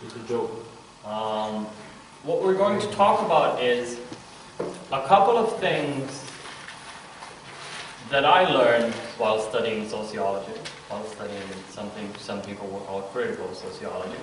It's a joke. What we're going to talk about is a couple of things that I learned while studying sociology, while studying something some people will call critical sociology.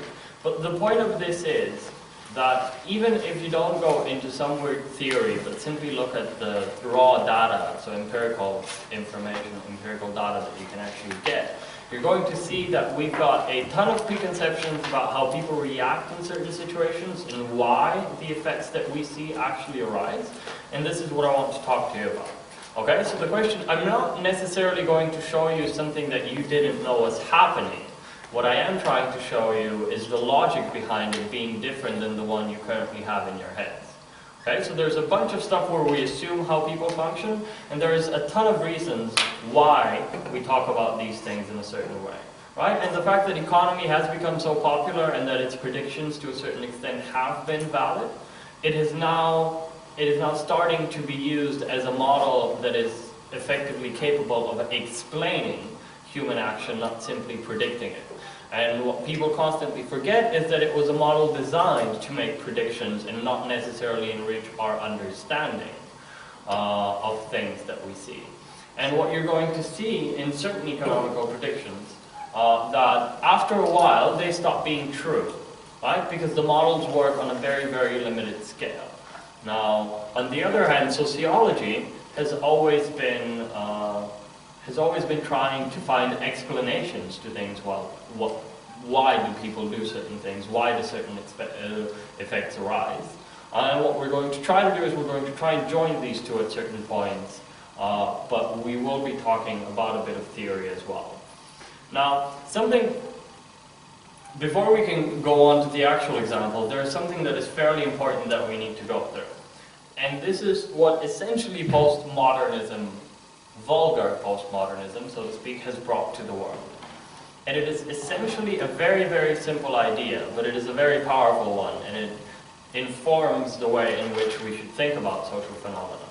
But the point of this is that even if you don't go into some weird theory, but simply look at the raw data, so empirical information, empirical data that you can actually get, you're going to see that we've got a ton of preconceptions about how people react in certain situations and why the effects that we see actually arise. And this is what I want to talk to you about. Okay, so the question, I'm not necessarily going to show you something that you didn't know was happening. What I am trying to show you is the logic behind it being different than the one you currently have in your heads. Okay, so there's a bunch of stuff where we assume how people function, and there is a ton of reasons why we talk about these things in a certain way. Right? And the fact that economy has become so popular and that its predictions to a certain extent have been valid, it is now starting to be used as a model that is effectively capable of explaining human action, not simply predicting it. And what people constantly forget is that it was a model designed to make predictions and not necessarily enrich our understanding of things that we see. And what you're going to see in certain economical predictions, that after a while they stop being true, right? Because the models work on a very, very limited scale. Now, on the other hand, sociology has always been trying to find explanations to things. Well, why do people do certain things? Why do certain effects arise? And what we're going to try to do is we're going to try and join these two at certain points, but we will be talking about a bit of theory as well. Now, before we can go on to the actual example, there is something that is fairly important that we need to go through. And this is what essentially postmodernism, vulgar postmodernism, so to speak, has brought to the world. And it is essentially a very, very simple idea, but it is a very powerful one, and it informs the way in which we should think about social phenomena.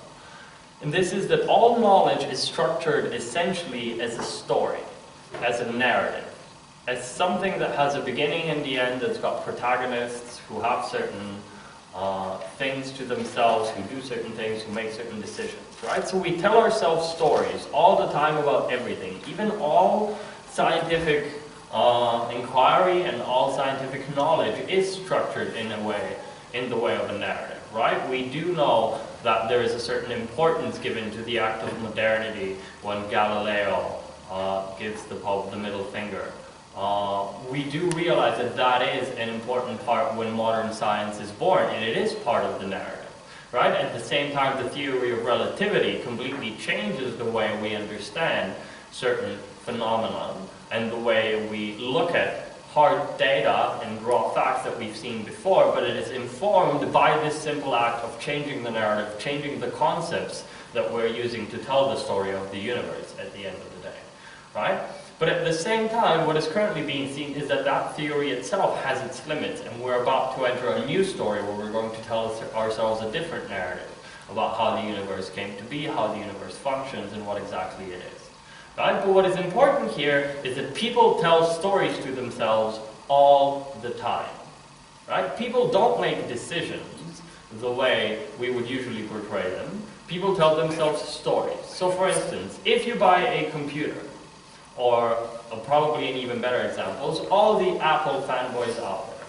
And this is that all knowledge is structured essentially as a story, as a narrative, as something that has a beginning and the end, that's got protagonists who have certain things to themselves, who do certain things, who make certain decisions, right? So we tell ourselves stories all the time about everything, even all scientific inquiry and all scientific knowledge is structured in the way of a narrative, right? We do know that there is a certain importance given to the act of modernity when Galileo gives the Pope the middle finger. We do realize that that is an important part when modern science is born, and it is part of the narrative, right? At the same time, the theory of relativity completely changes the way we understand certain phenomena and the way we look at hard data and raw facts that we've seen before, but it is informed by this simple act of changing the narrative, changing the concepts that we're using to tell the story of the universe at the end of the day, right? But at the same time, what is currently being seen is that that theory itself has its limits, and we're about to enter a new story where we're going to tell ourselves a different narrative about how the universe came to be, how the universe functions, and what exactly it is. Right? But what is important here is that people tell stories to themselves all the time. Right? People don't make decisions the way we would usually portray them. People tell themselves stories. So for instance, if you buy a computer, or probably an even better example, is all the Apple fanboys out there.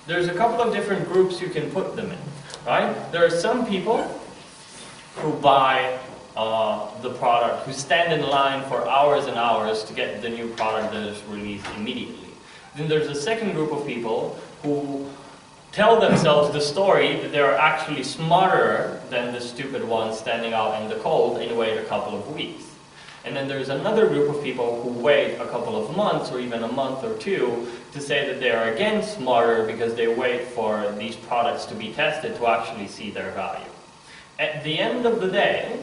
There's a couple of different groups you can put them in. Right? There are some people who buy the product, who stand in line for hours and hours to get the new product that is released immediately. Then there's a second group of people who tell themselves the story that they're actually smarter than the stupid ones standing out in the cold and wait a couple of weeks. And then there's another group of people who wait a couple of months or even a month or two to say that they are again smarter because they wait for these products to be tested to actually see their value. At the end of the day,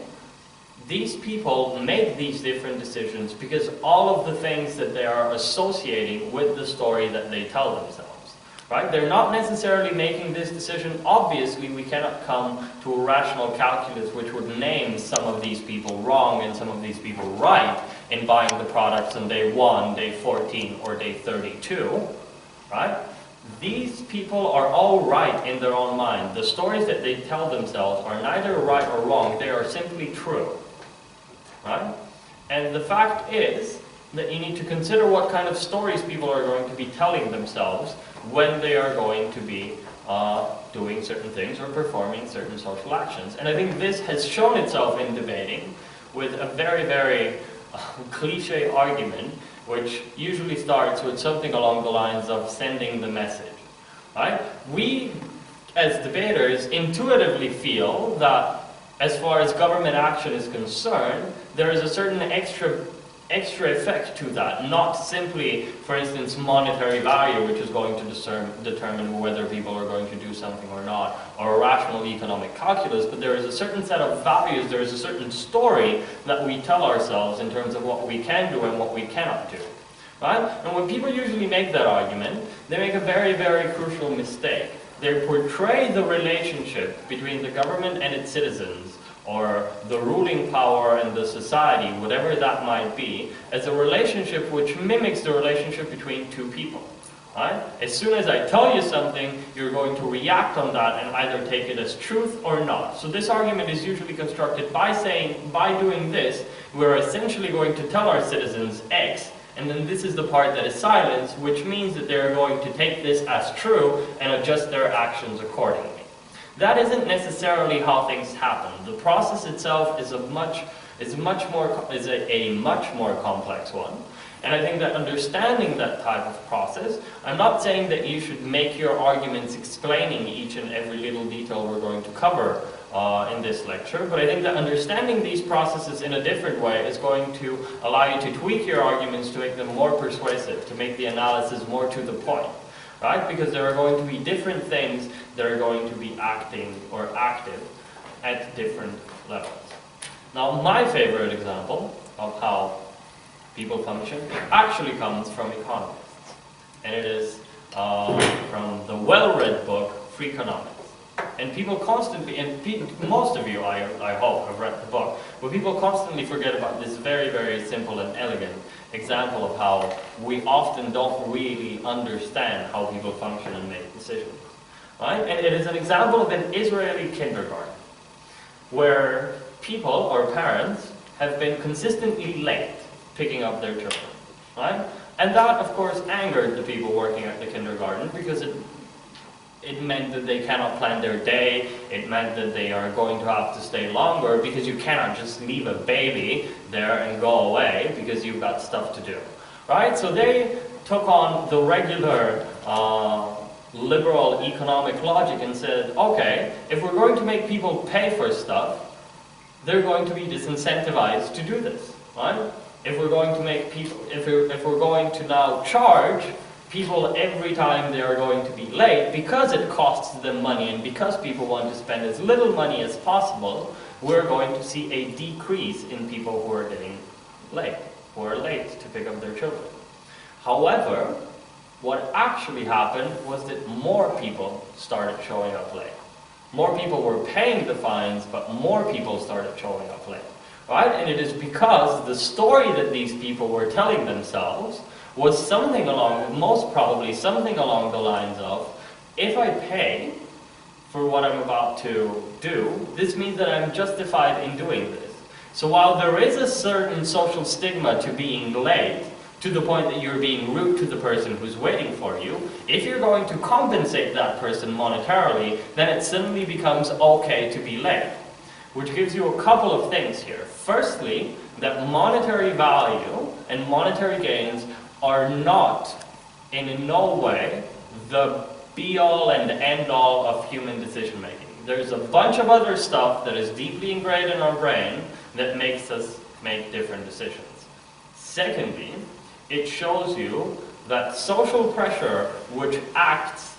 these people make these different decisions because all of the things that they are associating with the story that they tell themselves. Right? They're not necessarily making this decision. Obviously, we cannot come to a rational calculus which would name some of these people wrong and some of these people right in buying the products on day 1, day 14, or day 32. Right? these people are all right in their own mind. The stories that they tell themselves are neither right or wrong, they are simply true. Right? And the fact is that you need to consider what kind of stories people are going to be telling themselves when they are going to be doing certain things or performing certain social actions. And I think this has shown itself in debating with a very, very cliche argument, which usually starts with something along the lines of sending the message. Right? We, as debaters, intuitively feel that as far as government action is concerned, there is a certain extra effect to that, not simply, for instance, monetary value, which is going to determine whether people are going to do something or not, or a rational economic calculus, but there is a certain set of values, there is a certain story that we tell ourselves in terms of what we can do and what we cannot do. Right? And when people usually make that argument, they make a very, very crucial mistake. They portray the relationship between the government and its citizens, or the ruling power and the society, whatever that might be, as a relationship which mimics the relationship between two people. Right? As soon as I tell you something, you're going to react on that and either take it as truth or not. So this argument is usually constructed by saying, by doing this, we're essentially going to tell our citizens X, and then this is the part that is silence, which means that they're going to take this as true and adjust their actions accordingly. That isn't necessarily how things happen. The process itself is a much more complex one. And I think that understanding that type of process, I'm not saying that you should make your arguments explaining each and every little detail we're going to cover in this lecture, but I think that understanding these processes in a different way is going to allow you to tweak your arguments to make them more persuasive, to make the analysis more to the point. Right? Because there are going to be different things that are going to be acting or active at different levels. Now, my favorite example of how people function actually comes from economists. And it is from the well-read book, Freakonomics. And people constantly, and most of you, I hope, have read the book, but people constantly forget about this very, very simple and elegant example of how we often don't really understand how people function and make decisions. Right? And it is an example of an Israeli kindergarten, where people or parents have been consistently late picking up their children. Right? And that, of course, angered the people working at the kindergarten, because it meant that they cannot plan their day, it meant that they are going to have to stay longer, because you cannot just leave a baby there and go away, because you've got stuff to do. Right? So they took on the regular liberal economic logic and said, okay, if we're going to make people pay for stuff, they're going to be disincentivized to do this. Right? If we're going to make people, if we're going to now charge people every time they are going to be late, because it costs them money and because people want to spend as little money as possible, we're going to see a decrease in people who are getting late, who are late to pick up their children. However, what actually happened was that more people started showing up late. More people were paying the fines, but more people started showing up late. Right? And it is because the story that these people were telling themselves was something along, most probably something along the lines of, if I pay for what I'm about to do, this means that I'm justified in doing this. So while there is a certain social stigma to being late, to the point that you're being rude to the person who's waiting for you, if you're going to compensate that person monetarily, then it suddenly becomes okay to be late. Which gives you a couple of things here. Firstly, that monetary value and monetary gains are not, in no way, the be-all and end-all of human decision-making. There's a bunch of other stuff that is deeply ingrained in our brain that makes us make different decisions. Secondly, it shows you that social pressure, which acts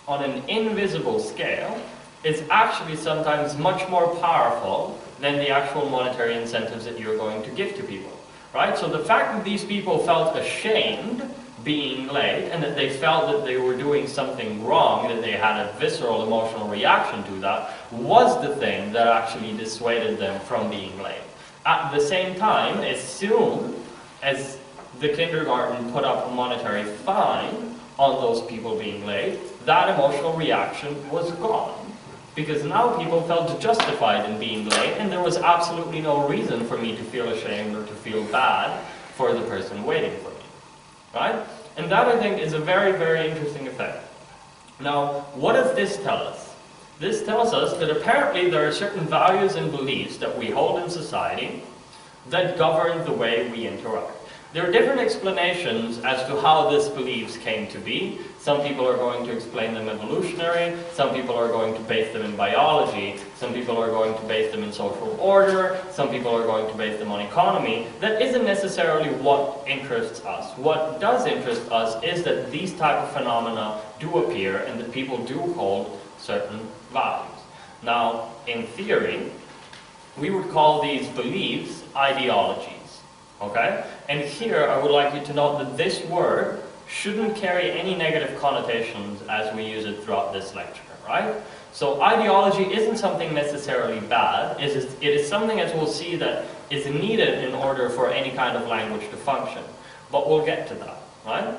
on an invisible scale, is actually sometimes much more powerful than the actual monetary incentives that you're going to give to people. Right? So the fact that these people felt ashamed being late, and that they felt that they were doing something wrong, that they had a visceral emotional reaction to that, was the thing that actually dissuaded them from being late. At the same time, as soon as the kindergarten put up a monetary fine on those people being late, that emotional reaction was gone. Because now people felt justified in being late, and there was absolutely no reason for me to feel ashamed or to feel bad for the person waiting for me. Right? And that, I think, is a very, very interesting effect. Now, what does this tell us? This tells us that apparently there are certain values and beliefs that we hold in society that govern the way we interact. There are different explanations as to how these beliefs came to be. Some people are going to explain them evolutionary, some people are going to base them in biology, some people are going to base them in social order, some people are going to base them on economy. That isn't necessarily what interests us. What does interest us is that these type of phenomena do appear and that people do hold certain values. Now, in theory, we would call these beliefs ideologies. Okay? And here I would like you to note that this word shouldn't carry any negative connotations as we use it throughout this lecture, right? So ideology isn't something necessarily bad. It is something, as we'll see, that is needed in order for any kind of language to function. But we'll get to that, right?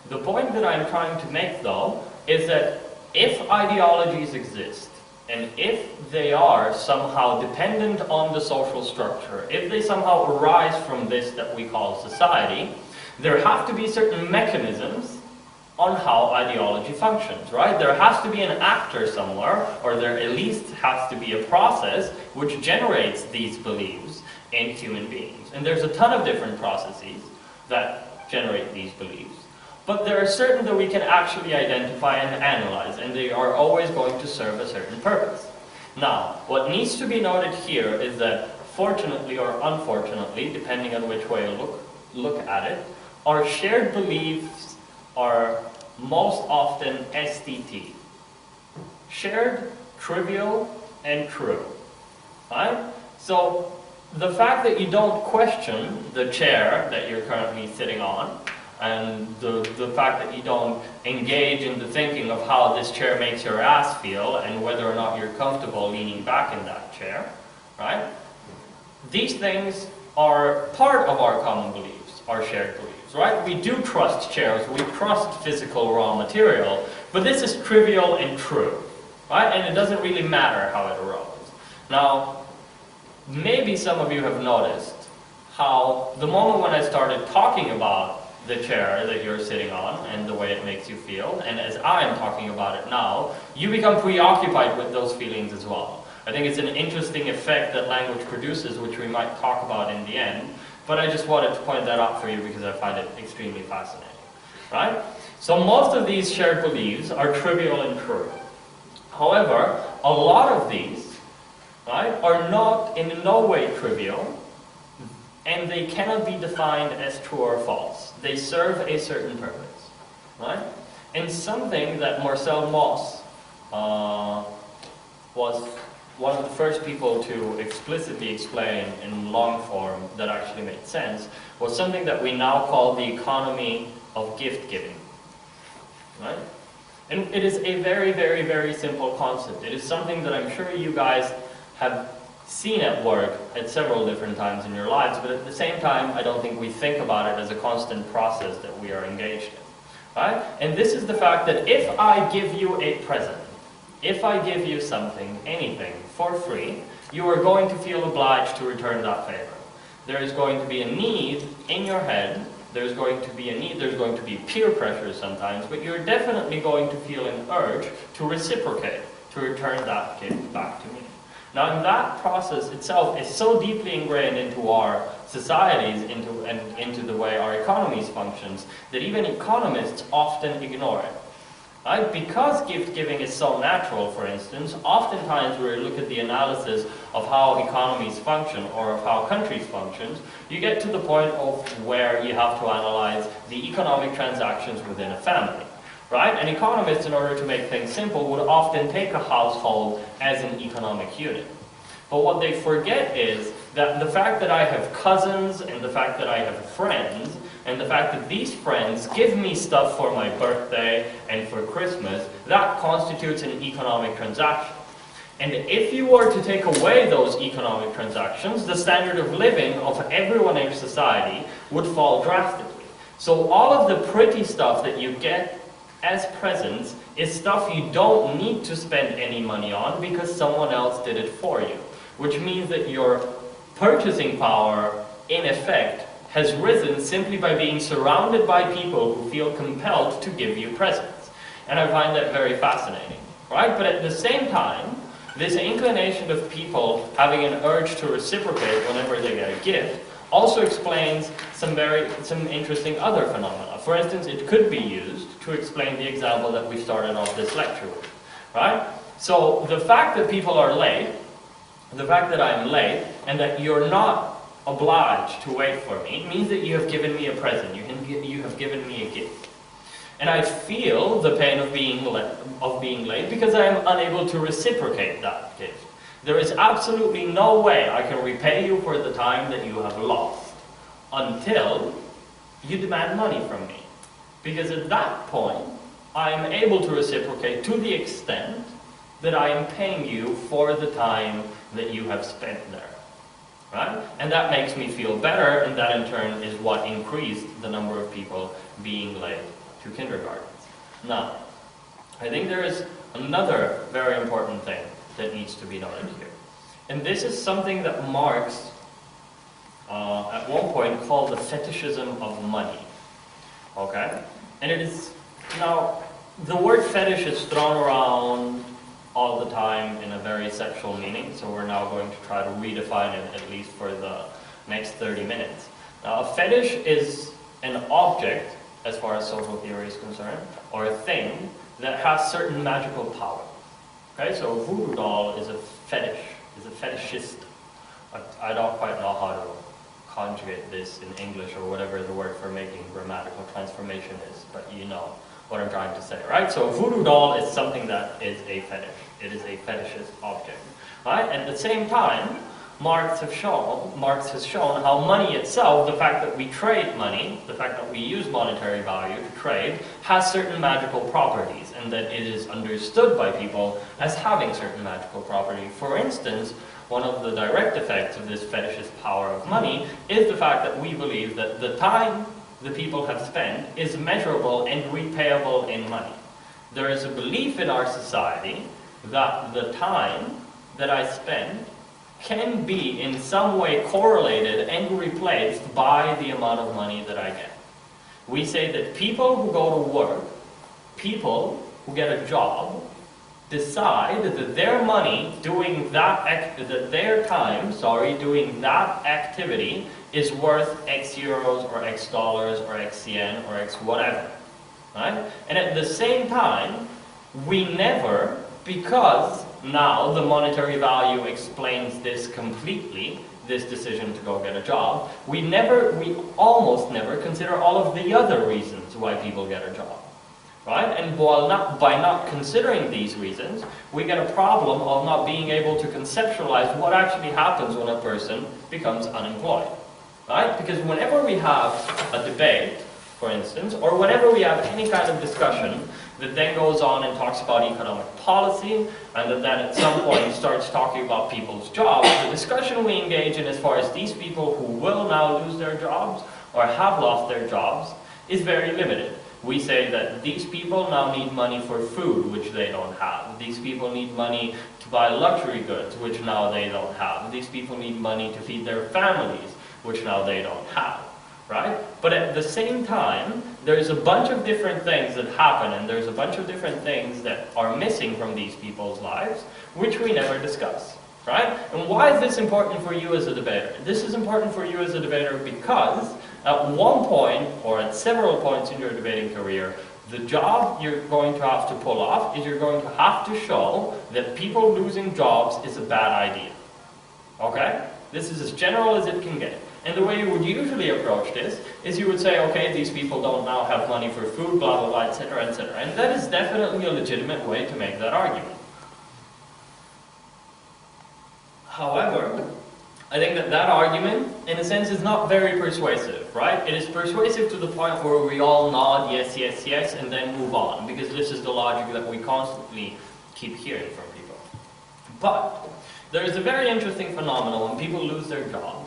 The point that I'm trying to make, though, is that if ideologies exist, and if they are somehow dependent on the social structure, if they somehow arise from this that we call society, there have to be certain mechanisms on how ideology functions, right? There has to be an actor somewhere, or there at least has to be a process which generates these beliefs in human beings. And there's a ton of different processes that generate these beliefs. But there are certain that we can actually identify and analyze, and they are always going to serve a certain purpose. Now, what needs to be noted here is that, fortunately or unfortunately, depending on which way you look at it, our shared beliefs are most often STT. Shared, trivial, and true. Right? So, the fact that you don't question the chair that you're currently sitting on, and the fact that you don't engage in the thinking of how this chair makes your ass feel and whether or not you're comfortable leaning back in that chair, right? These things are part of our common beliefs, our shared beliefs, right? We do trust chairs, we trust physical raw material, but this is trivial and true, right? And it doesn't really matter how it arose. Now, maybe some of you have noticed how the moment when I started talking about the chair that you're sitting on and the way it makes you feel, and as I'm talking about it now, you become preoccupied with those feelings as well. I think it's an interesting effect that language produces, which we might talk about in the end, but I just wanted to point that out for you because I find it extremely fascinating, right? So most of these shared beliefs are trivial and true. However, a lot of these, right, are not in no way trivial, and they cannot be defined as true or false. They serve a certain purpose, right? And something that Marcel Mauss was one of the first people to explicitly explain in long form that actually made sense was something that we now call the economy of gift giving, right? And it is a very, very, very simple concept. It is something that I'm sure you guys have seen at work at several different times in your lives, but at the same time, I don't think we think about it as a constant process that we are engaged in, right? And this is the fact that if I give you a present, if I give you something, anything, for free, you are going to feel obliged to return that favor. There is going to be a need in your head, there's going to be a need, there's going to be peer pressure sometimes, but you're definitely going to feel an urge to reciprocate, to return that gift back to me. Now, and that process itself is so deeply ingrained into our societies, into the way our economies functions, that even economists often ignore it. Right? Because gift-giving is so natural, for instance, oftentimes when we look at the analysis of how economies function or of how countries function, you get to the point of where you have to analyze the economic transactions within a family. Right? And economists, in order to make things simple, would often take a household as an economic unit. But what they forget is that the fact that I have cousins, and the fact that I have friends, and the fact that these friends give me stuff for my birthday and for Christmas, that constitutes an economic transaction. And if you were to take away those economic transactions, the standard of living of everyone in society would fall drastically. So all of the pretty stuff that you get as presents is stuff you don't need to spend any money on because someone else did it for you. Which means that your purchasing power, in effect, has risen simply by being surrounded by people who feel compelled to give you presents. And I find that very fascinating, right? But at the same time, this inclination of people having an urge to reciprocate whenever they get a gift also explains some interesting other phenomena. For instance, it could be used to explain the example that we started off this lecture with, right? So the fact that people are late, the fact that I'm late, and that you're not obliged to wait for me, means that you have given me a present, you have given me a gift. And I feel the pain of being late because I am unable to reciprocate that gift. There is absolutely no way I can repay you for the time that you have lost until you demand money from me. Because at that point, I am able to reciprocate to the extent that I am paying you for the time that you have spent there. Right? And that makes me feel better, and that in turn is what increased the number of people being late to kindergartens. Now, I think there is another very important thing that needs to be noted here. And this is something that Marx, at one point, called the fetishism of money. Okay? And it is, now, the word fetish is thrown around all the time in a very sexual meaning, so we're now going to try to redefine it, at least for the next 30 minutes. Now, a fetish is an object, as far as social theory is concerned, or a thing that has certain magical power. Okay, so a voodoo doll is a fetish, is a fetishist. I don't quite know how to conjugate this in English or whatever the word for making grammatical transformation is, but you know what I'm trying to say, right? So a voodoo doll is something that is a fetish. It is a fetishist object, right? At the same time, Marx has shown how money itself, the fact that we trade money, the fact that we use monetary value to trade, has certain magical properties, and that it is understood by people as having certain magical properties. For instance, one of the direct effects of this fetishist power of money is the fact that we believe that the time the people have spent is measurable and repayable in money. There is a belief in our society that the time that I spend can be in some way correlated and replaced by the amount of money that I get. We say that people who go to work, people who get a job, decide that their money doing that, their time, doing that activity is worth X euros or X dollars or X yen or X whatever, right? And at the same time, we never, because now the monetary value explains this completely, this decision to go get a job, we almost never consider all of the other reasons why people get a job. Right? And by not considering these reasons, we get a problem of not being able to conceptualize what actually happens when a person becomes unemployed. Right? Because whenever we have a debate, for instance, or whenever we have any kind of discussion that then goes on and talks about economic policy, and that then at some point starts talking about people's jobs, the discussion we engage in as far as these people who will now lose their jobs or have lost their jobs is very limited. We say that these people now need money for food, which they don't have. These people need money to buy luxury goods, which now they don't have. These people need money to feed their families, which now they don't have. Right? But at the same time, there's a bunch of different things that happen, and there's a bunch of different things that are missing from these people's lives, which we never discuss. Right? And why is this important for you as a debater? This is important for you as a debater because at one point, or at several points in your debating career, the job you're going to have to pull off is you're going to have to show that people losing jobs is a bad idea. Okay? This is as general as it can get. And the way you would usually approach this is you would say, okay, these people don't now have money for food, blah, blah, blah, etc., etc. And that is definitely a legitimate way to make that argument. However, I think that argument, in a sense, is not very persuasive, right? It is persuasive to the point where we all nod, yes, yes, yes, and then move on, because this is the logic that we constantly keep hearing from people. But there is a very interesting phenomenon when people lose their jobs.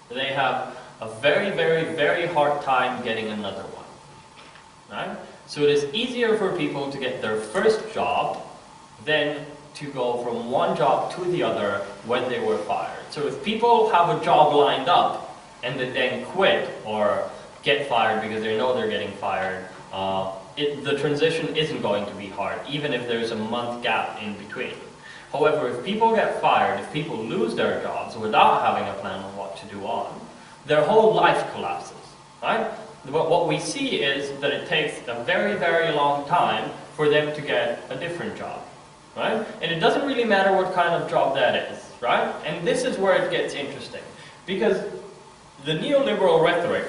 They have a very, very, very hard time getting another one, right? So it is easier for people to get their first job than to go from one job to the other when they were fired. So if people have a job lined up and they then quit or get fired because they know they're getting fired, the transition isn't going to be hard, even if there's a month gap in between. However, if people get fired, if people lose their jobs without having a plan on what to do on, their whole life collapses, right? What we see is that it takes a very, very long time for them to get a different job, right? And it doesn't really matter what kind of job that is, right? And this is where it gets interesting, because the neoliberal rhetoric,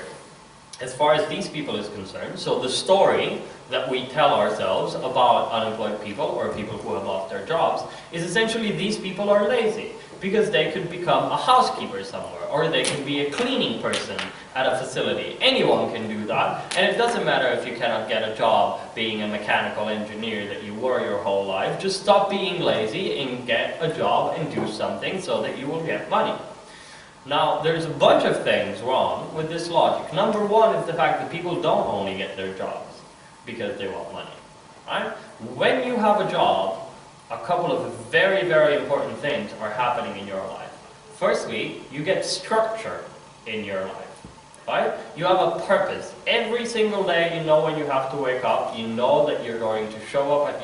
as far as these people is concerned, so the story that we tell ourselves about unemployed people or people who have lost their jobs is essentially these people are lazy because they could become a housekeeper somewhere, or they can be a cleaning person at a facility. Anyone can do that, and it doesn't matter if you cannot get a job being a mechanical engineer that you were your whole life. Just stop being lazy and get a job and do something so that you will get money. Now, there's a bunch of things wrong with this logic. Number one is the fact that people don't only get their jobs because they want money, right? When you have a job, a couple of very, very important things are happening in your life. Firstly, you get structure in your life, right? You have a purpose. Every single day you know when you have to wake up, you know that you're going to show up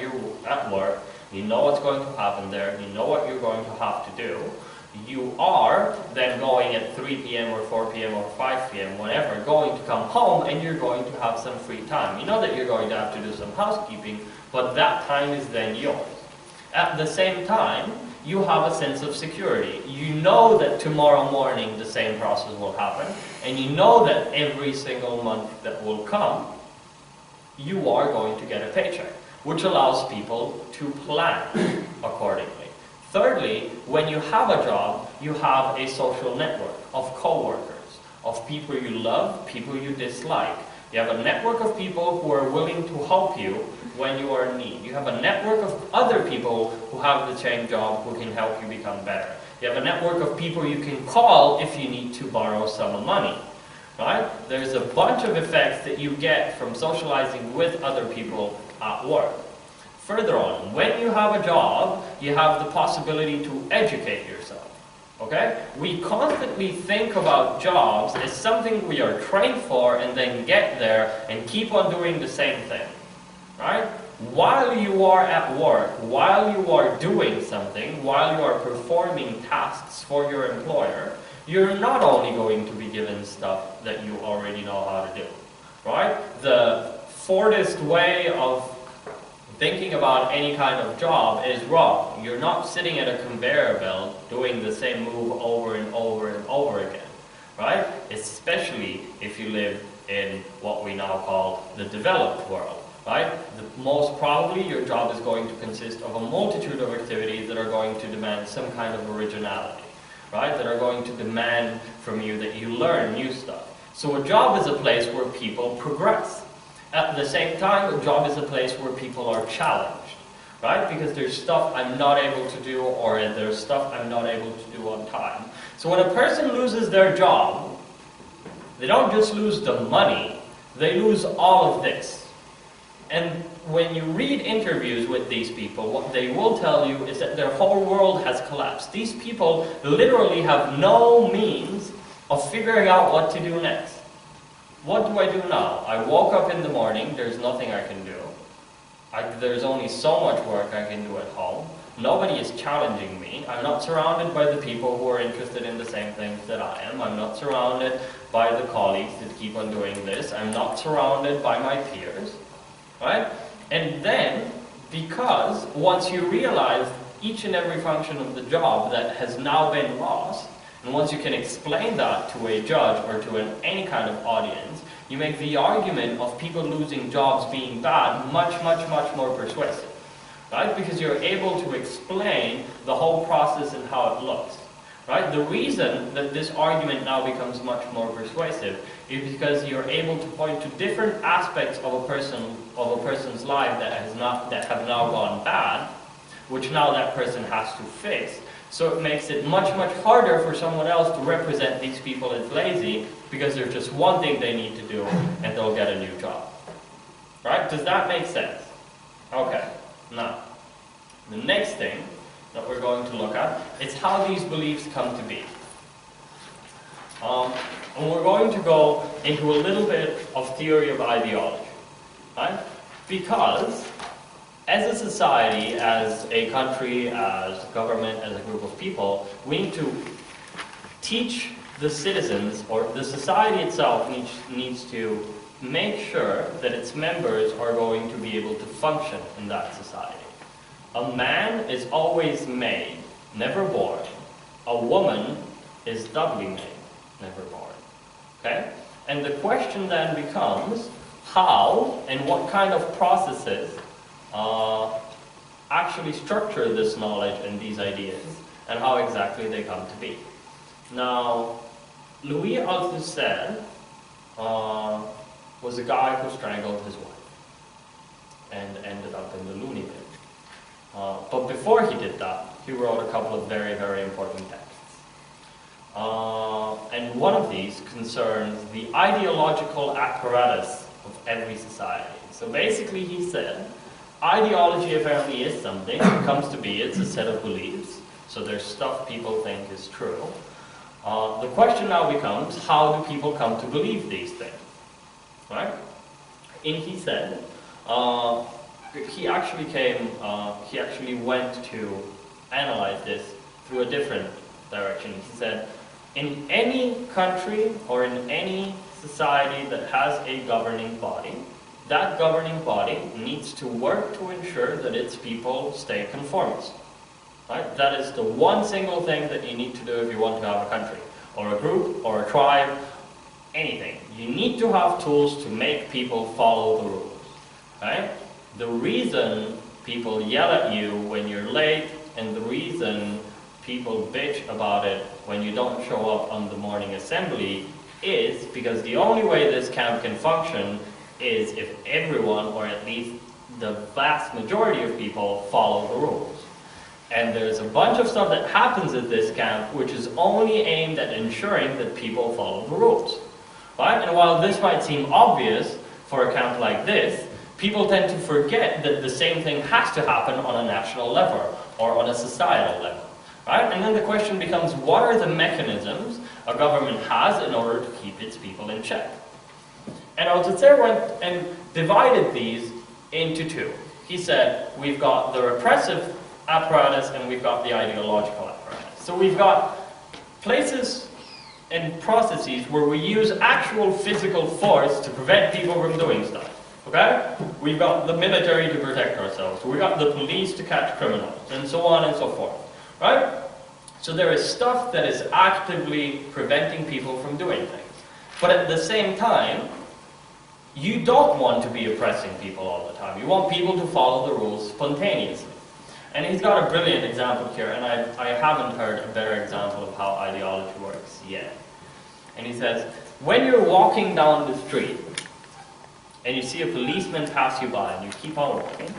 at work, you know what's going to happen there, you know what you're going to have to do. You are then going at 3 p.m. or 4 p.m. or 5 p.m., whenever, going to come home and you're going to have some free time. You know that you're going to have to do some housekeeping, but that time is then yours. At the same time, you have a sense of security. You know that tomorrow morning the same process will happen, and you know that every single month that will come, you are going to get a paycheck, which allows people to plan accordingly. Thirdly, when you have a job, you have a social network of co-workers, of people you love, people you dislike. You have a network of people who are willing to help you when you are in need. You have a network of other people who have the same job who can help you become better. You have a network of people you can call if you need to borrow some money, right? There's a bunch of effects that you get from socializing with other people at work. Further on, when you have a job, you have the possibility to educate yourself, okay? We constantly think about jobs as something we are trained for and then get there and keep on doing the same thing, right? While you are at work, while you are doing something, while you are performing tasks for your employer, you're not only going to be given stuff that you already know how to do, right? The Fordist way of thinking about any kind of job is wrong. You're not sitting at a conveyor belt doing the same move over and over and over again, right? Especially if you live in what we now call the developed world, right? Most probably your job is going to consist of a multitude of activities that are going to demand some kind of originality, right? That are going to demand from you that you learn new stuff. So a job is a place where people progress. At the same time, a job is a place where people are challenged, right? Because there's stuff I'm not able to do, or there's stuff I'm not able to do on time. So when a person loses their job, they don't just lose the money, they lose all of this. And when you read interviews with these people, what they will tell you is that their whole world has collapsed. These people literally have no means of figuring out what to do next. What do I do now? I woke up in the morning, there's nothing I can do. There's only so much work I can do at home. Nobody is challenging me. I'm not surrounded by the people who are interested in the same things that I am. I'm not surrounded by the colleagues that keep on doing this. I'm not surrounded by my peers, right? And then, because once you realize each and every function of the job that has now been lost, and once you can explain that to a judge or to any kind of audience, you make the argument of people losing jobs being bad much, much, much more persuasive, right? Because you're able to explain the whole process and how it looks, right? The reason that this argument now becomes much more persuasive is because you're able to point to different aspects of a person's life that have now gone bad, which now that person has to face. So it makes it much, much harder for someone else to represent these people as lazy, because there's just one thing they need to do and they'll get a new job. Right? Does that make sense? Okay. Now, the next thing that we're going to look at is how these beliefs come to be. And we're going to go into a little bit of theory of ideology. Right? Because as a society, as a country, as a government, as a group of people, we need to teach the citizens, or the society itself needs to make sure that its members are going to be able to function in that society. A man is always made, never born. A woman is doubly made, never born. Okay? And the question then becomes, how and what kind of processes actually structure this knowledge and these ideas, and how exactly they come to be. Now, Louis Althusser was a guy who strangled his wife and ended up in the loony bin. But before he did that, he wrote a couple of very, very important texts. And one of these concerns the ideological apparatus of every society. So basically he said, ideology apparently is something, it comes to be, it's a set of beliefs, so there's stuff people think is true. The question now becomes, how do people come to believe these things? Right? And he said, he actually went to analyze this through a different direction. He said, in any country or in any society that has a governing body, that governing body needs to work to ensure that its people stay conformist. Right? That is the one single thing that you need to do if you want to have a country, or a group, or a tribe, anything. You need to have tools to make people follow the rules. Right? The reason people yell at you when you're late, and the reason people bitch about it when you don't show up on the morning assembly is because the only way this camp can function is if everyone, or at least the vast majority of people, follow the rules. And there's a bunch of stuff that happens at this camp which is only aimed at ensuring that people follow the rules. Right? And while this might seem obvious for a camp like this, people tend to forget that the same thing has to happen on a national level or on a societal level. Right? And then the question becomes, what are the mechanisms a government has in order to keep its people in check? And Althusser went and divided these into two. He said, we've got the repressive apparatus and we've got the ideological apparatus. So we've got places and processes where we use actual physical force to prevent people from doing stuff. Okay? We've got the military to protect ourselves. We've got the police to catch criminals, and so on and so forth. Right? So there is stuff that is actively preventing people from doing things. But at the same time, you don't want to be oppressing people all the time. You want people to follow the rules spontaneously. And he's got a brilliant example here, and I haven't heard a better example of how ideology works yet. And he says, when you're walking down the street, and you see a policeman pass you by, and you keep on walking,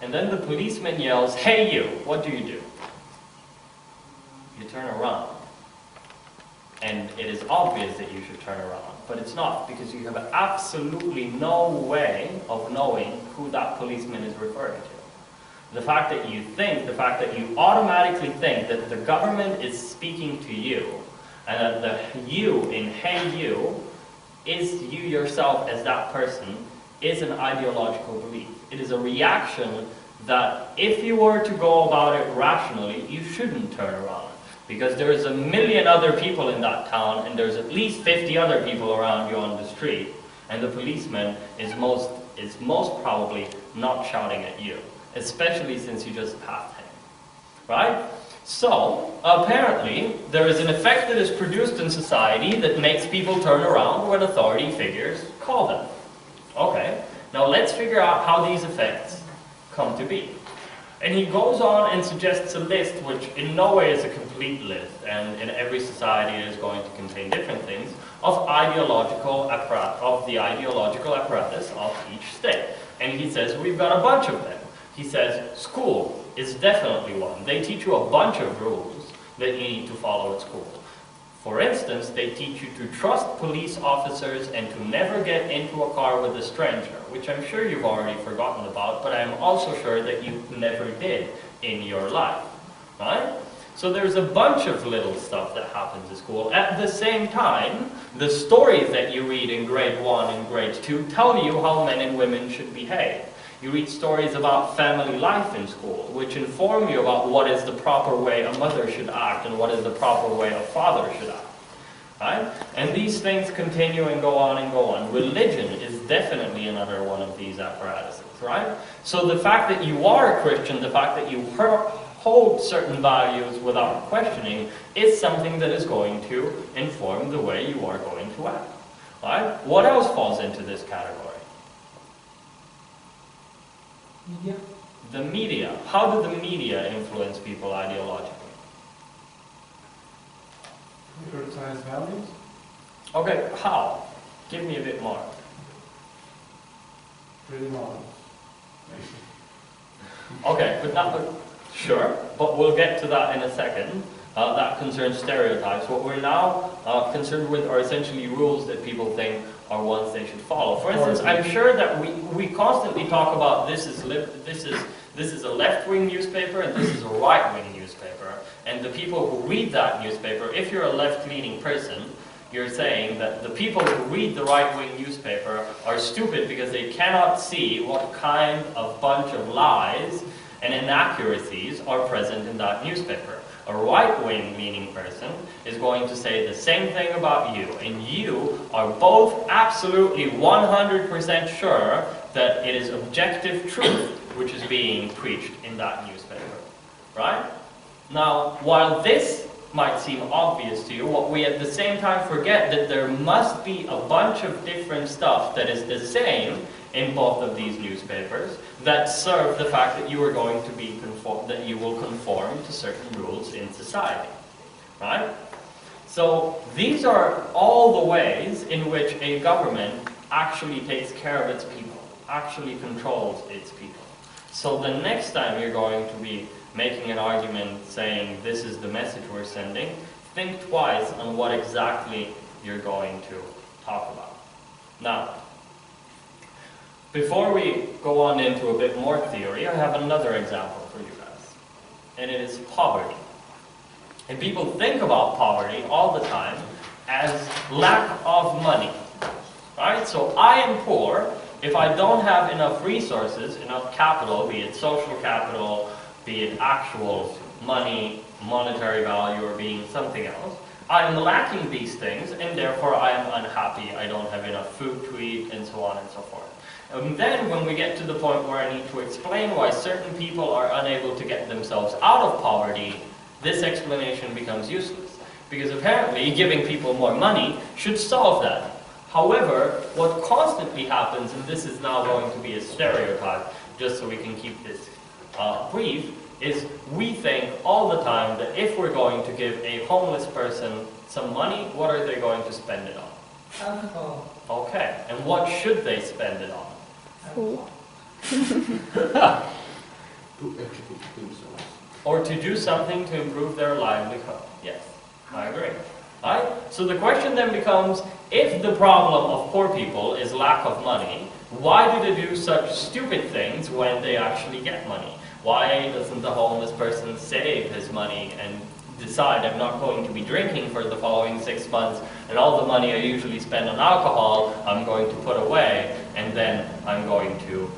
and then the policeman yells, "Hey you," what do? You turn around. And it is obvious that you should turn around, but it's not, because you have absolutely no way of knowing who that policeman is referring to. The fact that you think, the fact that you automatically think that the government is speaking to you, and that the you in "hey you" is you yourself as that person, is an ideological belief. It is a reaction that if you were to go about it rationally, you shouldn't turn around. Because there's a million other people in that town, and there's at least 50 other people around you on the street, and the policeman is most probably not shouting at you, especially since you just passed him. Right? So, apparently, there is an effect that is produced in society that makes people turn around when authority figures call them. Okay, now let's figure out how these effects come to be. And he goes on and suggests a list which in no way is a complete list, and in every society it is going to contain different things, of the ideological apparatus of each state. And he says we've got a bunch of them. He says school is definitely one. They teach you a bunch of rules that you need to follow at school. For instance, they teach you to trust police officers and to never get into a car with a stranger, which I'm sure you've already forgotten about, but I'm also sure that you never did in your life, right? So there's a bunch of little stuff that happens at school. At the same time, the stories that you read in grade 1 and grade 2 tell you how men and women should behave. You read stories about family life in school, which inform you about what is the proper way a mother should act and what is the proper way a father should act. Right? And these things continue and go on and go on. Religion is definitely another one of these apparatuses, right? So the fact that you are a Christian, the fact that you hold certain values without questioning is something that is going to inform the way you are going to act. Right? What else falls into this category? Media. The media. How do the media influence people ideologically? Prioritize values. Okay, how? Give me a bit more. Pretty models. Okay, but not sure, but we'll get to that in a second. That concerns stereotypes. What we're now concerned with are essentially rules that people think are ones they should follow. For instance, I'm sure that we constantly talk about this is a left-wing newspaper and this is a right-wing newspaper. And the people who read that newspaper, if you're a left-leaning person, you're saying that the people who read the right-wing newspaper are stupid because they cannot see what kind of bunch of lies and inaccuracies are present in that newspaper. A right-wing leaning person is going to say the same thing about you, and you are both absolutely 100% sure that it is objective truth which is being preached in that newspaper, right? Now, while this might seem obvious to you, what we at the same time forget that there must be a bunch of different stuff that is the same in both of these newspapers that serve the fact that you are going to be that you will conform to certain rules in society, right? So these are all the ways in which a government actually takes care of its people, actually controls its people. So the next time you're going to be making an argument saying this is the message we're sending, think twice on what exactly you're going to talk about. Now, before we go on into a bit more theory, I have another example for you guys, and it is poverty. And people think about poverty all the time as lack of money, right? So I am poor if I don't have enough resources, enough capital, be it social capital, be it actual money, monetary value, or being something else. I'm lacking these things, and therefore I am unhappy. I don't have enough food to eat, and so on and so forth. And then when we get to the point where I need to explain why certain people are unable to get themselves out of poverty, this explanation becomes useless. Because apparently giving people more money should solve that. However, what constantly happens, and this is now going to be a stereotype, just so we can keep this brief, is we think all the time that if we're going to give a homeless person some money, what are they going to spend it on? Alcohol. Okay, and what should they spend it on? Food. To educate themselves. Or to do something to improve their livelihood. Yes, I agree. Right? So the question then becomes, if the problem of poor people is lack of money, why do they do such stupid things when they actually get money? Why doesn't the homeless person save his money and decide I'm not going to be drinking for the following 6 months, and all the money I usually spend on alcohol I'm going to put away, and then I'm going to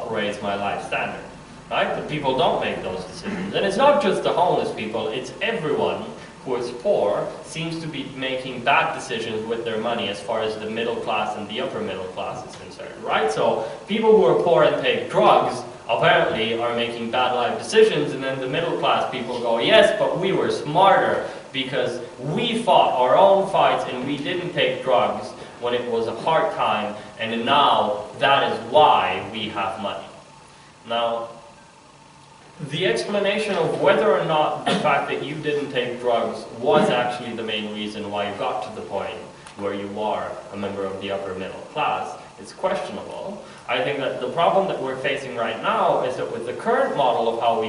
raise my life standard? Right? But people don't make those decisions. And it's not just the homeless people, it's everyone who is poor seems to be making bad decisions with their money as far as the middle class and the upper middle class is concerned, right? So people who are poor and take drugs apparently are making bad life decisions, and then the middle class people go, yes, but we were smarter because we fought our own fights and we didn't take drugs when it was a hard time, and now that is why we have money. Now, the explanation of whether or not the fact that you didn't take drugs was actually the main reason why you got to the point where you are a member of the upper middle class is questionable. I think that the problem that we're facing right now is that with the current model of how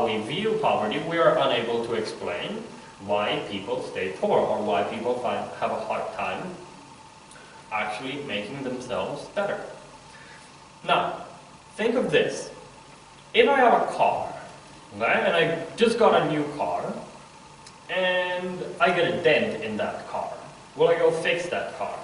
we view poverty, we are unable to explain why people stay poor or why people have a hard time actually making themselves better. Now, think of this. If I have a car, okay, and I just got a new car, and I get a dent in that car, will I go fix that car?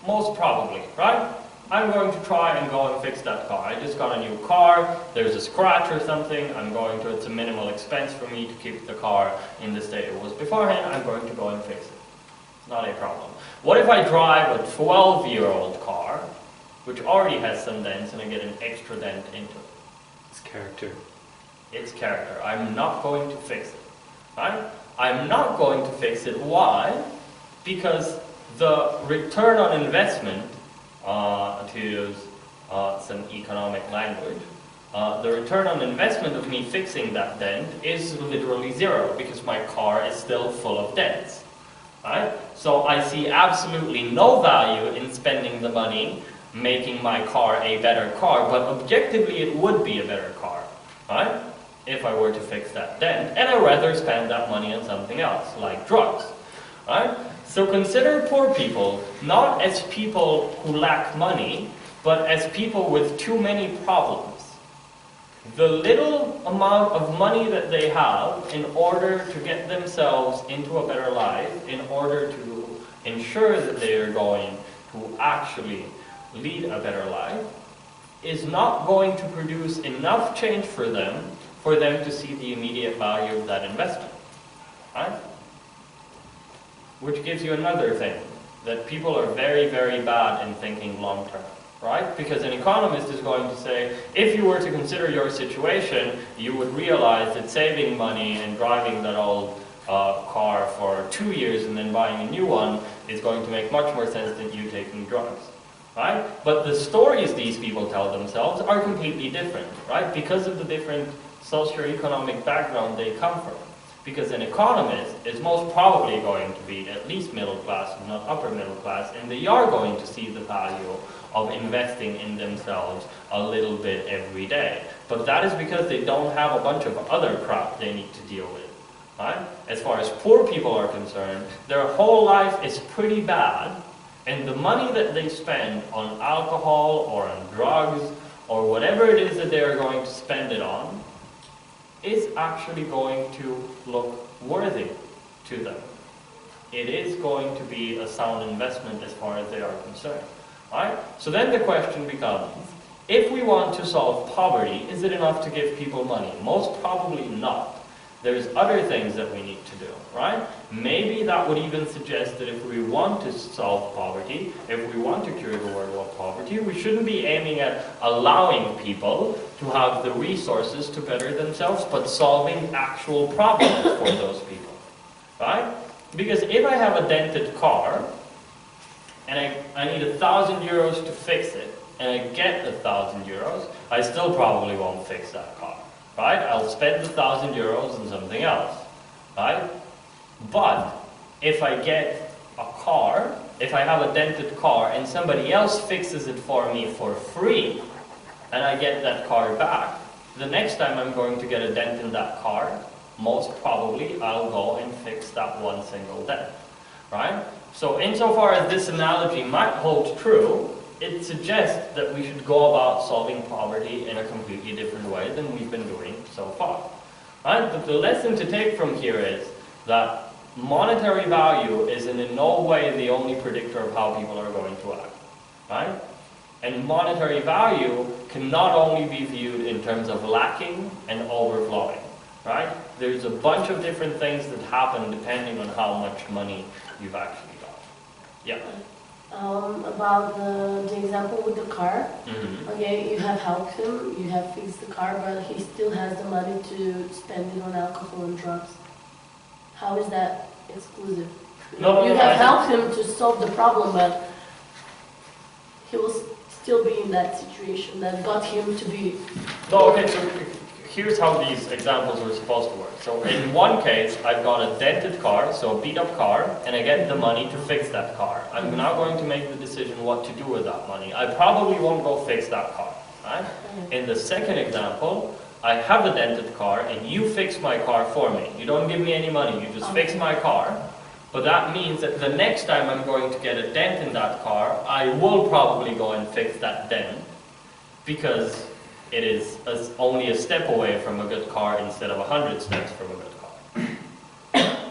Most probably, right? I'm going to try and go and fix that car. I just got a new car, there's a scratch or something, it's a minimal expense for me to keep the car in the state it was beforehand, I'm going to go and fix it. Not a problem. What if I drive a 12-year-old car, which already has some dents, and I get an extra dent into it? It's character. It's character. I'm not going to fix it. Right? I'm not going to fix it. Why? Because the return on investment, to use some economic language, the return on investment of me fixing that dent is literally zero, because my car is still full of dents. Right? So I see absolutely no value in spending the money making my car a better car, but objectively it would be a better car, right? If I were to fix that dent, and I'd rather spend that money on something else, like drugs, right? So consider poor people not as people who lack money, but as people with too many problems. The little amount of money that they have in order to get themselves into a better life, in order to ensure that they are going to actually lead a better life, is not going to produce enough change for them to see the immediate value of that investment. Right? Which gives you another thing, that people are very, very bad in thinking long term. Right? Because an economist is going to say, if you were to consider your situation, you would realize that saving money and driving that old car for 2 years and then buying a new one is going to make much more sense than you taking drugs. Right? But the stories these people tell themselves are completely different, right? Because of the different socioeconomic background they come from. Because an economist is most probably going to be at least middle class, if not upper middle class, and they are going to see the value of investing in themselves a little bit every day. But that is because they don't have a bunch of other crap they need to deal with. Right? As far as poor people are concerned, their whole life is pretty bad, and the money that they spend on alcohol or on drugs or whatever it is that they are going to spend it on is actually going to look worthy to them. It is going to be a sound investment as far as they are concerned. Right? So then the question becomes, if we want to solve poverty, is it enough to give people money? Most probably not. There's other things that we need to do, right? Maybe that would even suggest that if we want to solve poverty, if we want to cure the world of poverty, we shouldn't be aiming at allowing people to have the resources to better themselves, but solving actual problems for those people, right? Because if I have a dented car, and I need 1,000 euros to fix it, and I get 1,000 euros, I still probably won't fix that car. Right? I'll spend 1,000 euros on something else. Right? But if I get a car, if I have a dented car and somebody else fixes it for me for free, and I get that car back, the next time I'm going to get a dent in that car, most probably I'll go and fix that one single dent. Right? So insofar as this analogy might hold true, it suggests that we should go about solving poverty in a completely different way than we've been doing so far. Right? But the lesson to take from here is that monetary value is in no way the only predictor of how people are going to act. Right? And monetary value can not only be viewed in terms of lacking and overflowing. Right? There's a bunch of different things that happen depending on how much money you've actually got. Yeah. About the example with the car. Mm-hmm. Okay, you have helped him, you have fixed the car, but he still has the money to spend it on alcohol and drugs. How is that exclusive? You have helped him to solve the problem, but he will still be in that situation that got him to be... No, okay, so here's how these examples are supposed to work. So in one case, I've got a dented car, so a beat-up car, and I get the money to fix that car. I'm now going to make the decision what to do with that money. I probably won't go fix that car. Right? In the second example, I have a dented car and you fix my car for me. You don't give me any money, you just fix my car. But that means that the next time I'm going to get a dent in that car, I will probably go and fix that dent because it is only a step away from a good car instead of 100 steps from a good car.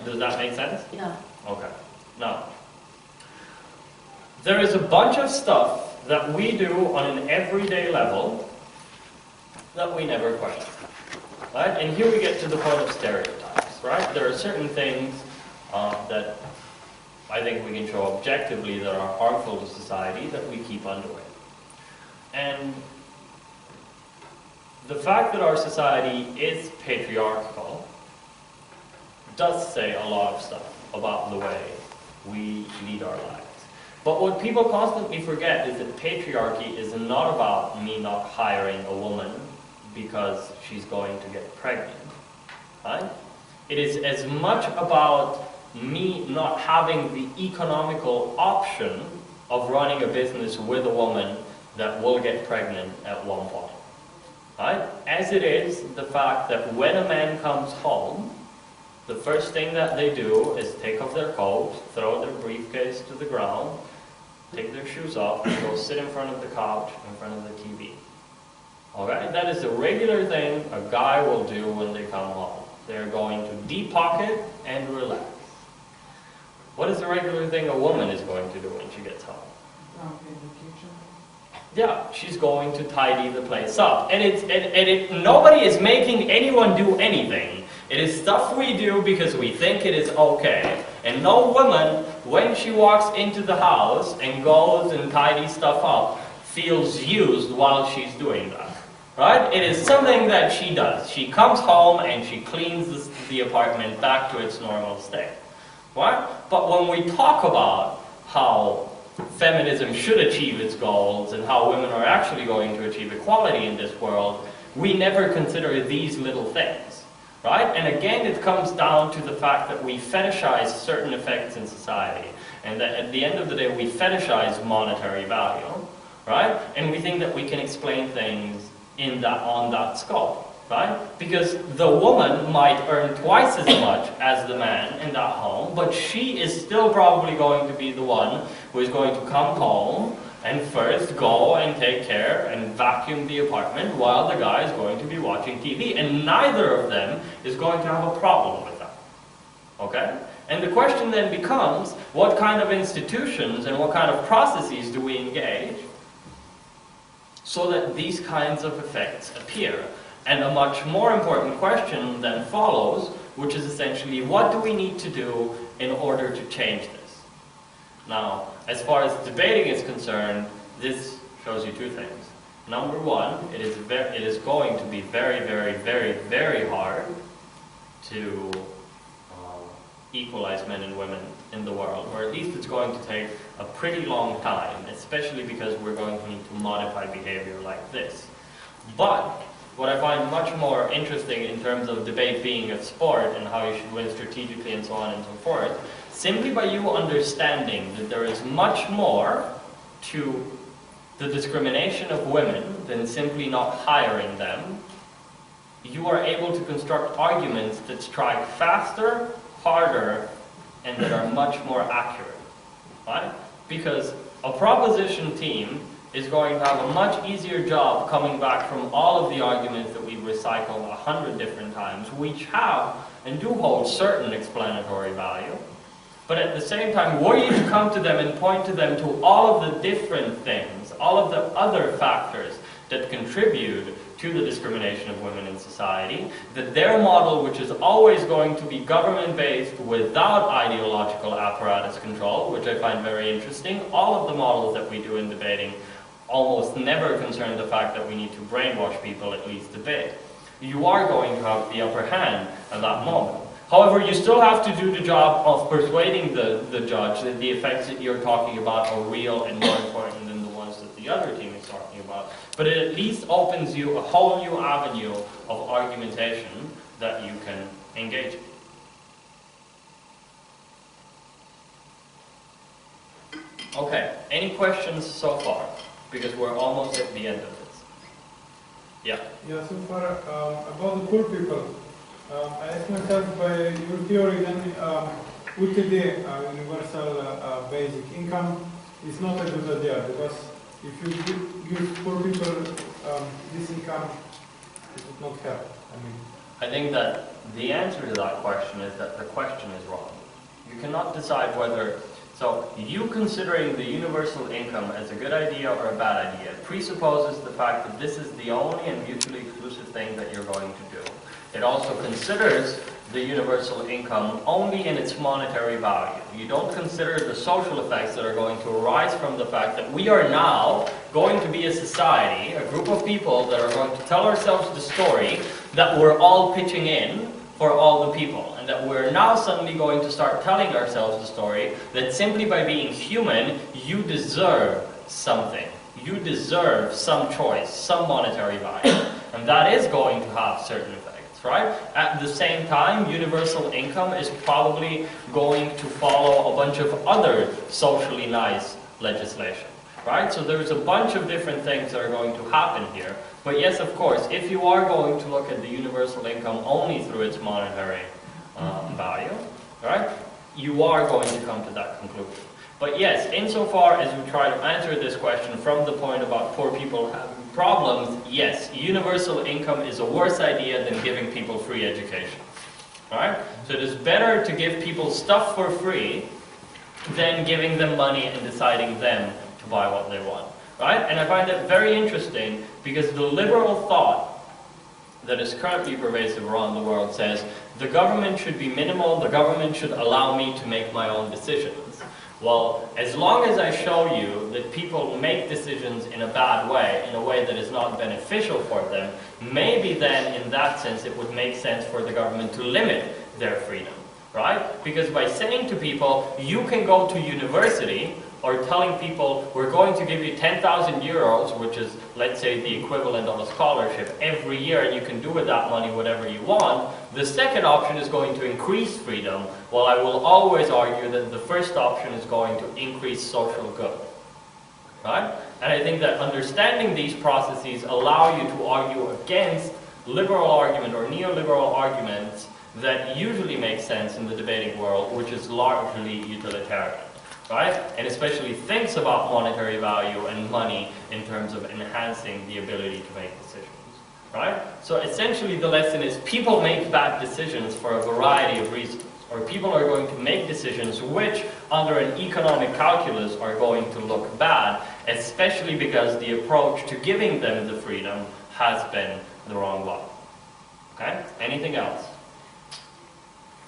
Does that make sense? Yeah. Okay. Now, there is a bunch of stuff that we do on an everyday level that we never question. Right? And here we get to the point of stereotypes. Right? There are certain things that I think we can show objectively that are harmful to society that we keep underway. And the fact that our society is patriarchal does say a lot of stuff about the way we lead our lives. But what people constantly forget is that patriarchy is not about me not hiring a woman because she's going to get pregnant. Right? It is as much about me not having the economical option of running a business with a woman that will get pregnant at one point. Right? As it is the fact that when a man comes home, the first thing that they do is take off their coat, throw their briefcase to the ground, take their shoes off, and go sit in front of the couch, in front of the TV. Alright? That is a regular thing a guy will do when they come home. They're going to deep pocket and relax. What is the regular thing a woman is going to do when she gets home? Okay, the kitchen. Yeah, she's going to tidy the place up. And nobody is making anyone do anything. It is stuff we do because we think it is okay. And no woman, when she walks into the house and goes and tidies stuff up, feels used while she's doing that. Right? It is something that she does. She comes home and she cleans the apartment back to its normal state. Right? But when we talk about how feminism should achieve its goals and how women are actually going to achieve equality in this world, we never consider these little things. Right? And again, it comes down to the fact that we fetishize certain effects in society. And that at the end of the day, we fetishize monetary value. Right? And we think that we can explain things on that scope. Right? Because the woman might earn twice as much as the man in that home, but she is still probably going to be the one who is going to come home and first go and take care and vacuum the apartment while the guy is going to be watching TV. And neither of them is going to have a problem with that. Okay? And the question then becomes, what kind of institutions and what kind of processes do we engage so that these kinds of effects appear? And a much more important question then follows, which is essentially, what do we need to do in order to change this? Now, as far as debating is concerned, this shows you two things. Number one, it is going to be very, very, very, very hard to equalize men and women in the world, or at least it's going to take a pretty long time, especially because we're going to need to modify behavior like this. But what I find much more interesting in terms of debate being a sport and how you should win strategically and so on and so forth, simply by you understanding that there is much more to the discrimination of women than simply not hiring them, you are able to construct arguments that strike faster, harder, and that are much more accurate. Right? Because a proposition team is going to have a much easier job coming back from all of the arguments that we've recycled 100 different times, which have and do hold certain explanatory value. But at the same time, were you to come to them and point to them to all of the different things, all of the other factors that contribute to the discrimination of women in society, that their model, which is always going to be government-based without ideological apparatus control, which I find very interesting, all of the models that we do in debating almost never concern the fact that we need to brainwash people, at least a bit. You are going to have the upper hand at that moment. However, you still have to do the job of persuading the judge that the effects that you're talking about are real and more important than the ones that the other team is talking about. But it at least opens you a whole new avenue of argumentation that you can engage in. Okay, any questions so far? Because we're almost at the end of this. Yeah. Yeah, so far about the poor people, I ask myself by your theory then UTD, universal basic income, is not a good idea because if you give poor people this income, it would not help. I think that the answer to that question is that the question is wrong. You cannot decide whether, so you considering the universal income as a good idea or a bad idea presupposes the fact that this is the only and mutually exclusive thing that you're going to do. It also considers the universal income only in its monetary value. You don't consider the social effects that are going to arise from the fact that we are now going to be a society, a group of people that are going to tell ourselves the story that we're all pitching in for all the people, and that we're now suddenly going to start telling ourselves the story that simply by being human, you deserve something. You deserve some choice, some monetary value. And that is going to have certain effects, right? At the same time, universal income is probably going to follow a bunch of other socially nice legislation, right? So there's a bunch of different things that are going to happen here. But yes, of course, if you are going to look at the universal income only through its monetary value, right, you are going to come to that conclusion. But yes, insofar as we try to answer this question from the point about poor people having problems, yes, universal income is a worse idea than giving people free education. Right? So it is better to give people stuff for free than giving them money and deciding them to buy what they want. Right? And I find that very interesting because the liberal thought that is currently pervasive around the world says the government should be minimal, the government should allow me to make my own decisions. Well, as long as I show you that people make decisions in a bad way, in a way that is not beneficial for them, maybe then in that sense it would make sense for the government to limit their freedom, right? Because by saying to people, you can go to university, or telling people, we're going to give you 10,000 euros, which is, let's say, the equivalent of a scholarship every year, and you can do with that money whatever you want, the second option is going to increase freedom, while I will always argue that the first option is going to increase social good. Right? And I think that understanding these processes allow you to argue against liberal argument or neoliberal arguments that usually make sense in the debating world, which is largely utilitarian. Right? And especially thinks about monetary value and money in terms of enhancing the ability to make decisions. Right? So essentially the lesson is people make bad decisions for a variety of reasons. Or people are going to make decisions which, under an economic calculus, are going to look bad, especially because the approach to giving them the freedom has been the wrong one. Okay? Anything else?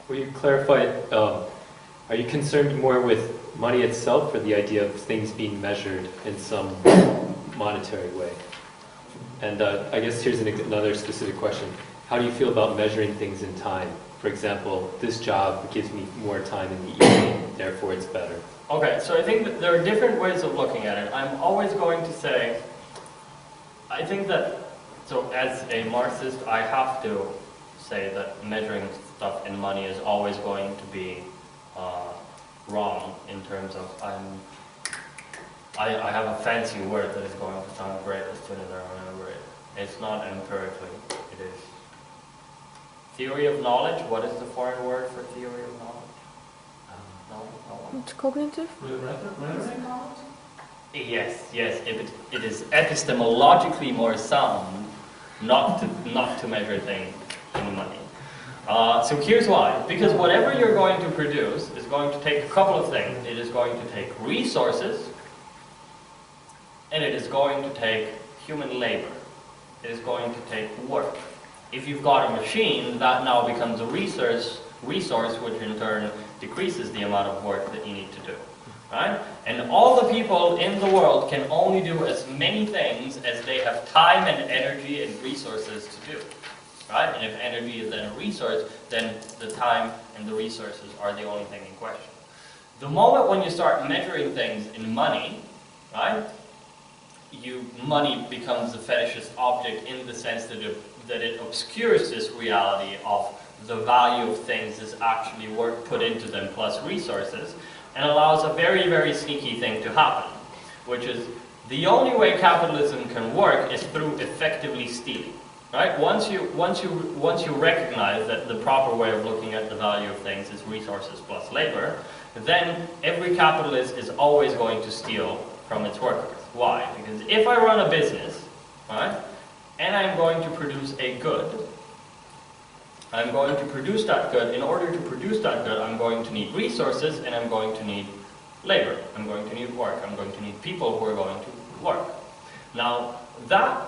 Will you clarify, are you concerned more with money itself or the idea of things being measured in some monetary way? And I guess here's another specific question. How do you feel about measuring things in time? For example, this job gives me more time in the evening, therefore it's better. Okay, so I think that there are different ways of looking at it. I'm always going to say, I think that, so as a Marxist, I have to say that measuring stuff in money is always going to be wrong in terms of I have a fancy word that is going to sound great as soon as I remember it. It's not empirically, it is theory of knowledge. What is the foreign word for theory of knowledge? No. It's cognitive? Yes. It is epistemologically more sound not to measure things in money. So here's why. Because whatever you're going to produce is going to take a couple of things. It is going to take resources, and it is going to take human labor. It is going to take work. If you've got a machine, that now becomes a resource which in turn decreases the amount of work that you need to do. Right? And all the people in the world can only do as many things as they have time and energy and resources to do. Right? And if energy is then a resource, then the time and the resources are the only thing in question. The moment when you start measuring things in money, right, money becomes a fetishist object in the sense that it obscures this reality of the value of things as actually work put into them plus resources, and allows a very, very sneaky thing to happen, which is The only way capitalism can work is through effectively stealing. Right? Once you recognize that the proper way of looking at the value of things is resources plus labor, then every capitalist is always going to steal from its workers. Why? Because if I run a business, right, and I'm going to produce a good, I'm going to produce that good. In order to produce that good, I'm going to need resources and I'm going to need labor. I'm going to need work. I'm going to need people who are going to work. Now, that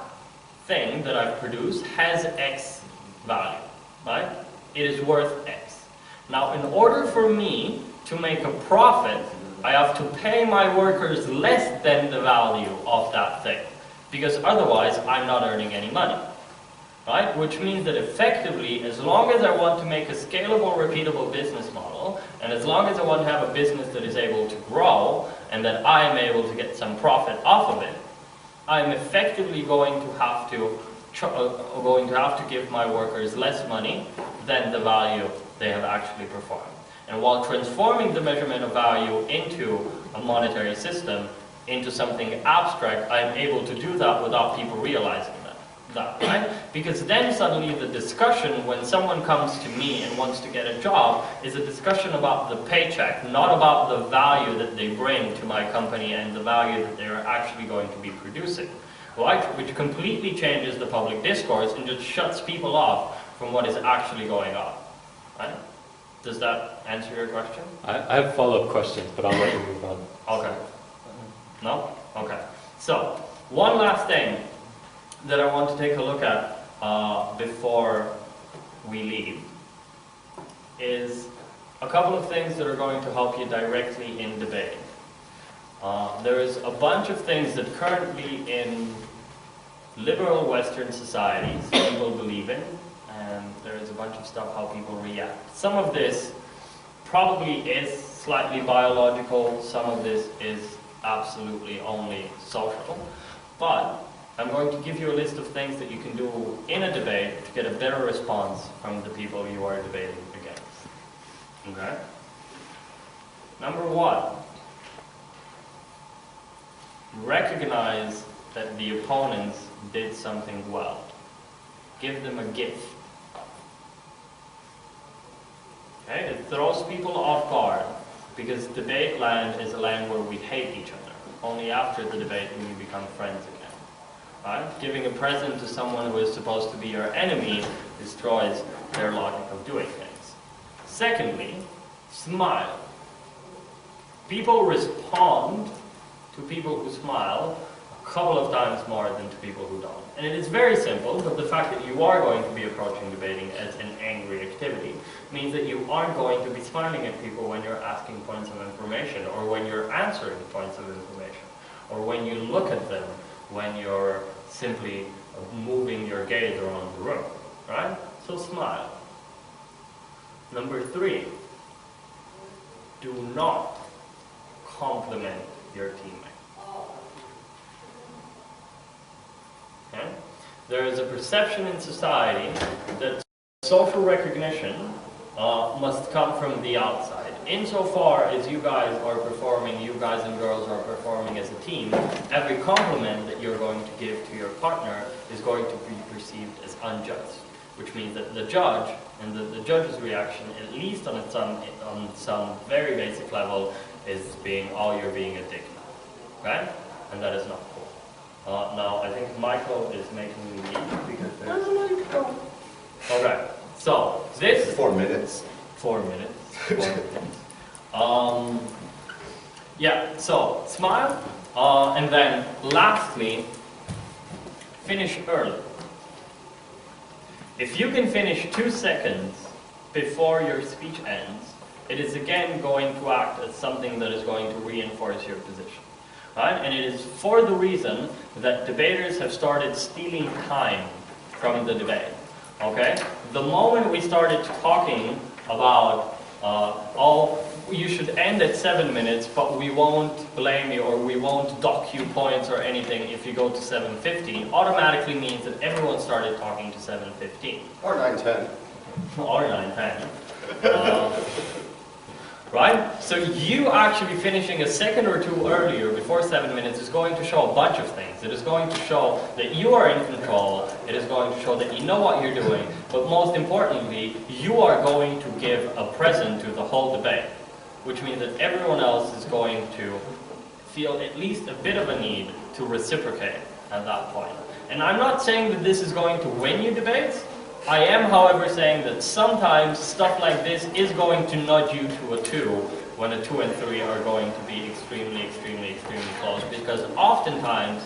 thing that I've produced has X value, right? It is worth X. Now, in order for me to make a profit, I have to pay my workers less than the value of that thing, because otherwise I'm not earning any money, right? Which means that effectively, as long as I want to make a scalable, repeatable business model, and as long as I want to have a business that is able to grow, and that I am able to get some profit off of it, I'm effectively going to have to give my workers less money than the value they have actually performed. And while transforming the measurement of value into a monetary system, into something abstract, I'm able to do that without people realizing that, right? Because then suddenly the discussion when someone comes to me and wants to get a job is a discussion about the paycheck, not about the value that they bring to my company and the value that they're actually going to be producing, right? Which completely changes the public discourse and just shuts people off from what is actually going on, right? Does that answer your question? I have follow-up questions, but I'll let you move on. Okay. No? Okay. So, one last thing that I want to take a look at before we leave is a couple of things that are going to help you directly in debating. There is a bunch of things that currently in liberal Western societies people believe in, and there is a bunch of stuff how people react. Some of this probably is slightly biological, some of this is absolutely only social, but I'm going to give you a list of things that you can do in a debate to get a better response from the people you are debating against. Okay? Number one, recognize that the opponents did something well. Give them a gift. Okay? It throws people off guard because debate land is a land where we hate each other. Only after the debate do we become friends again. Right? Giving a present to someone who is supposed to be your enemy destroys their logic of doing things. Secondly, smile. People respond to people who smile a couple of times more than to people who don't. And it is very simple, but the fact that you are going to be approaching debating as an angry activity means that you aren't going to be smiling at people when you're asking points of information, or when you're answering points of information, or when you look at them when you're simply moving your gaze around the room, right? So smile. Number three, do not compliment your teammate. Okay? There is a perception in society that social recognition must come from the outside. Insofar as you guys and girls are performing as a team, every compliment that you're going to give to your partner is going to be perceived as unjust, which means that the judge and the judge's reaction, at least on some very basic level, is being, oh, you're being a dick now, right? And that is not cool. Now, I think Michael is making me leave because there's... No, you can go. Okay, so this... 4 minutes. 4 minutes. 4 minutes. Yeah, so smile, and then lastly, finish early. If you can finish 2 seconds before your speech ends, it is again going to act as something that is going to reinforce your position. Right? And it is for the reason that debaters have started stealing time from the debate. Okay? The moment we started talking about, you should end at 7 minutes, but we won't blame you or we won't dock you points or anything if you go to 7:15, automatically means that everyone started talking to 7:15. Or 9:10. Or 9:10. right? So you actually finishing a second or two earlier, before 7 minutes, is going to show a bunch of things. It is going to show that you are in control. It is going to show that you know what you're doing. But most importantly, you are going to give a present to the whole debate, which means that everyone else is going to feel at least a bit of a need to reciprocate at that point. And I'm not saying that this is going to win you debates. I am, however, saying that sometimes stuff like this is going to nudge you to a 2, when a 2 and 3 are going to be extremely, extremely, extremely close, because oftentimes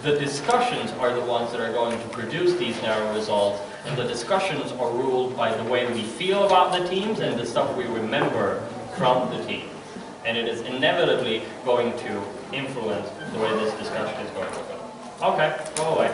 the discussions are the ones that are going to produce these narrow results, and the discussions are ruled by the way we feel about the teams and the stuff we remember from the teams. And it is inevitably going to influence the way this discussion is going to go. Okay, go away.